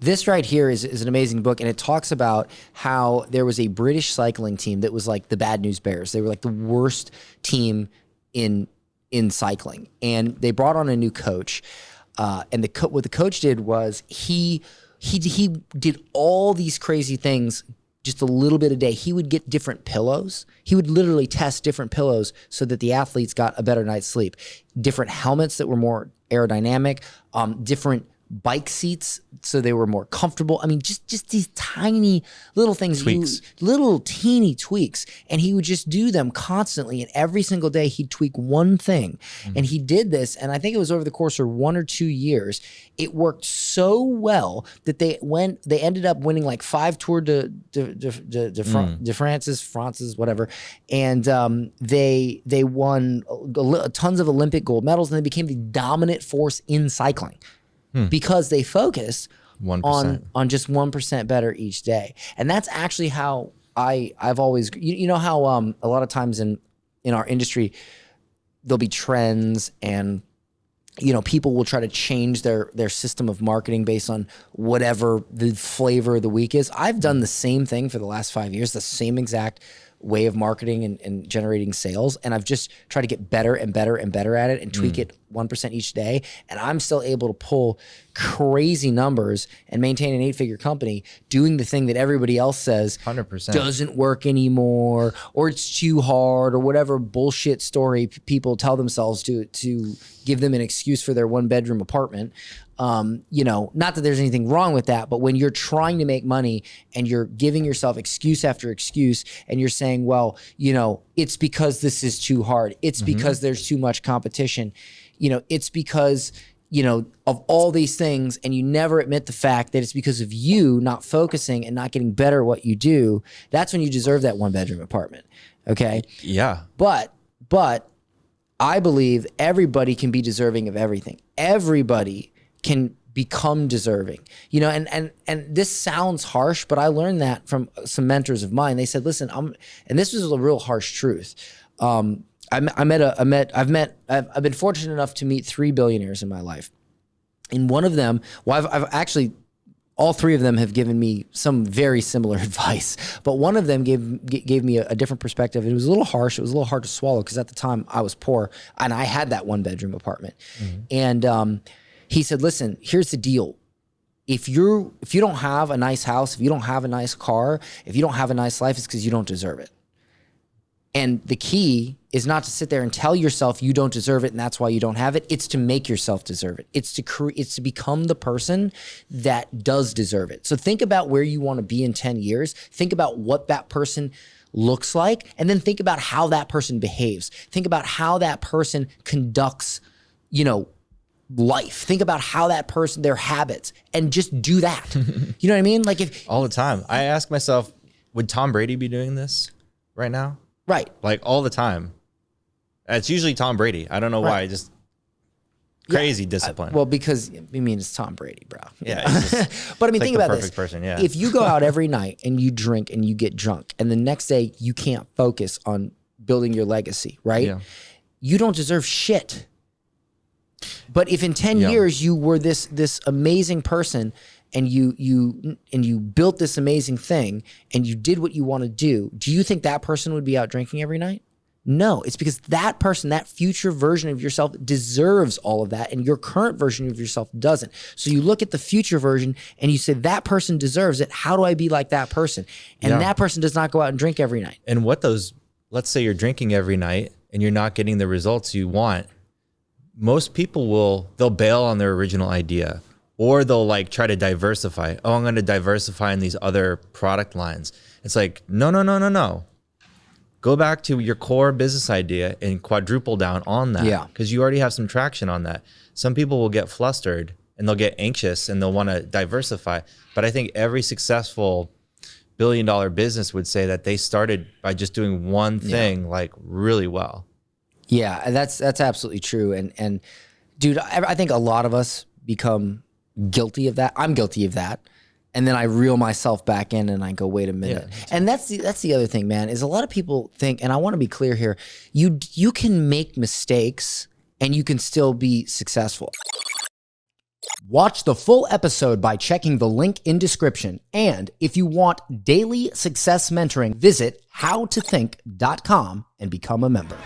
This right here is an amazing book, and it talks about how there was a British cycling team that was like the Bad News Bears. They were like the worst team in cycling, and they brought on a new coach. And what the coach did was he did all these crazy things just a little bit a day. He would get different pillows. He would literally test different pillows so that the athletes got a better night's sleep. Different helmets that were more aerodynamic, different bike seats so they were more comfortable. I mean, just these tiny little things, little teeny tweaks. And he would just do them constantly. And every single day he'd tweak one thing. And he did this. And I think it was over the course of 1 or 2 years. It worked so well that they ended up winning like 5 Tour de France, whatever. And they won tons of Olympic gold medals, and they became the dominant force in cycling. Because they focused 1% on just 1% better each day. And that's actually how I've always, you know how a lot of times in our industry, there'll be trends and, you know, people will try to change their system of marketing based on whatever the flavor of the week is. I've done the same thing for the last 5 years, the same exact way of marketing and generating sales. And I've just tried to get better and better and better at it and tweak it 1% each day. And I'm still able to pull crazy numbers and maintain an 8-figure company doing the thing that everybody else says 100% doesn't work anymore, or it's too hard, or whatever bullshit story people tell themselves to give them an excuse for their 1-bedroom apartment. You know, not that there's anything wrong with that, but when you're trying to make money and you're giving yourself excuse after excuse and you're saying, well, you know, it's because this is too hard. It's because there's too much competition. You know, it's because, you know, of all these things, and you never admit the fact that it's because of you not focusing and not getting better at what you do. That's when you deserve that 1-bedroom apartment. Okay. Yeah. But I believe everybody can be deserving of everything. Everybody can become deserving, you know, and this sounds harsh, but I learned that from some mentors of mine. They said, listen, and this was a real harsh truth. I've been fortunate enough to meet 3 billionaires in my life. And one of them, well, I've actually, all 3 of them have given me some very similar advice, but one of them gave me a different perspective. It was a little harsh. It was a little hard to swallow because at the time I was poor and I had that 1-bedroom apartment. And, he said, listen, here's the deal. If you don't have a nice house, if you don't have a nice car, if you don't have a nice life, it's because you don't deserve it. And the key is not to sit there and tell yourself you don't deserve it and that's why you don't have it. It's to make yourself deserve it. It's to become the person that does deserve it. So think about where you want to be in 10 years. Think about what that person looks like, and then think about how that person behaves. Think about how that person conducts, you know, life. Think about how that person, their habits, and just do that. You know what I mean? Like all the time. I ask myself, would Tom Brady be doing this right now? Right. Like all the time. It's usually Tom Brady. I don't know why. Just crazy discipline. Well, because I mean, it's Tom Brady, bro. Yeah. But I mean, think about perfect this. Person, yeah. If you go out every night and you drink and you get drunk, and the next day you can't focus on building your legacy, right? Yeah. You don't deserve shit. But if in 10 years you were this amazing person and you built this amazing thing and you did what you want to do you think that person would be out drinking every night? No, it's because that person, that future version of yourself deserves all of that and your current version of yourself doesn't. So you look at the future version and you say, that person deserves it. How do I be like that person? And that person does not go out and drink every night. And let's say you're drinking every night and you're not getting the results you want. Most people they'll bail on their original idea, or they'll like try to diversify. Oh, I'm going to diversify in these other product lines. It's like, no. Go back to your core business idea and quadruple down on that. Yeah. Because you already have some traction on that. Some people will get flustered and they'll get anxious and they'll want to diversify. But I think every successful billion-dollar business would say that they started by just doing one thing like really well. Yeah, that's absolutely true. And dude, I think a lot of us become guilty of that. I'm guilty of that. And then I reel myself back in and I go, wait a minute. Yeah. And that's the other thing, man, is a lot of people think, and I want to be clear here, you can make mistakes and you can still be successful. Watch the full episode by checking the link in description. And if you want daily success mentoring, visit howtothink.com and become a member.